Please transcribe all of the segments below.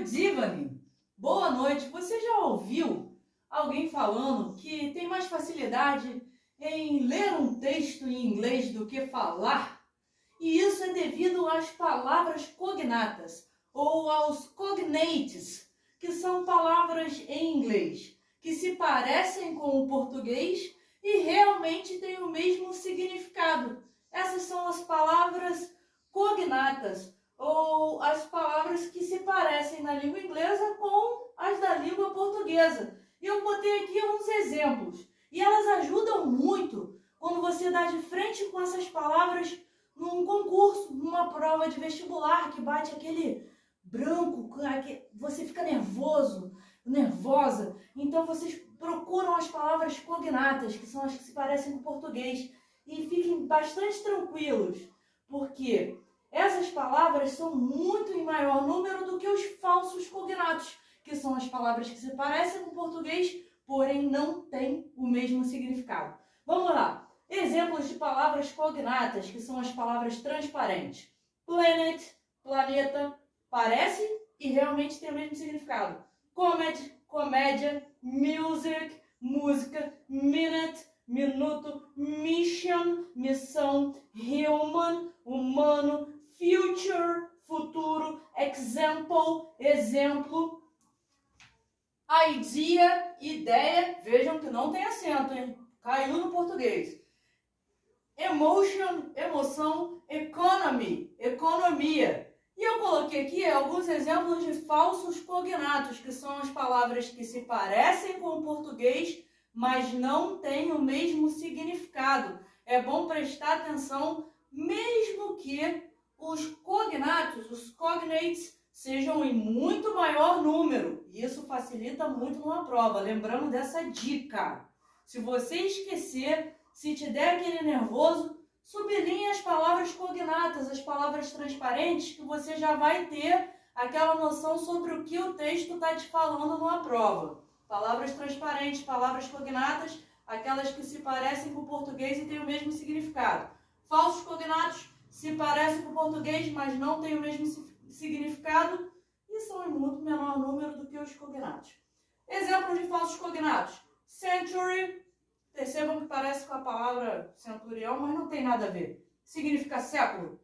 Good evening. Boa noite. Você já ouviu alguém falando que tem mais facilidade em ler um texto em inglês do que falar? E isso é devido às palavras cognatas ou aos cognates, que são palavras em inglês que se parecem com o português e realmente têm o mesmo significado. Essas são as palavras cognatas, ou as palavras que se parecem na língua inglesa com as da língua portuguesa. E eu botei aqui uns exemplos. E elas ajudam muito quando você dá de frente com essas palavras num concurso, numa prova de vestibular, que bate aquele branco, você fica nervosa. Então vocês procuram as palavras cognatas, que são as que se parecem com o português, e fiquem bastante tranquilos, porque essas palavras são muito em maior número do que os falsos cognatos, que são as palavras que se parecem com o português, porém não têm o mesmo significado. Vamos lá. Exemplos de palavras cognatas, que são as palavras transparentes. Planet, planeta, parece e realmente tem o mesmo significado. Comedy, comédia. Music, música. Minute, minuto. Mission, missão. Human, humano. Future, futuro. Example, exemplo. Idea, ideia. Vejam que não tem acento, hein? Caiu no português. Emotion, emoção. Economy, economia. E eu coloquei aqui alguns exemplos de falsos cognatos, que são as palavras que se parecem com o português, mas não têm o mesmo significado. É bom prestar atenção, mesmo que os cognatos, os cognates, sejam em muito maior número. Isso facilita muito numa prova. Lembrando dessa dica. Se você esquecer, se te der aquele nervoso, sublinhe as palavras cognatas, as palavras transparentes, que você já vai ter aquela noção sobre o que o texto está te falando numa prova. Palavras transparentes, palavras cognatas, aquelas que se parecem com o português e têm o mesmo significado. Falsos cognatos se parecem com o português, mas não têm o mesmo significado e são em muito menor número do que os cognatos. Exemplos de falsos cognatos. Century. Percebam que parece com a palavra centurião, mas não tem nada a ver. Significa século.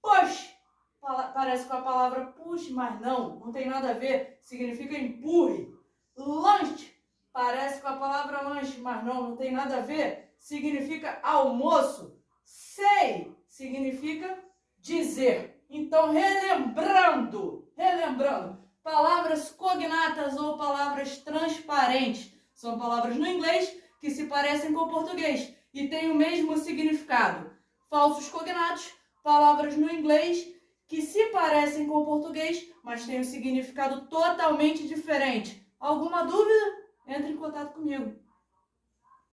Push. Parece com a palavra push, mas não tem nada a ver. Significa empurre. Lunch. Parece com a palavra lanche, mas não tem nada a ver. Significa almoço. Say significa dizer. Então, relembrando, palavras cognatas ou palavras transparentes são palavras no inglês que se parecem com o português e têm o mesmo significado. Falsos cognatos, palavras no inglês que se parecem com o português, mas têm um significado totalmente diferente. Alguma dúvida? Entre em contato comigo.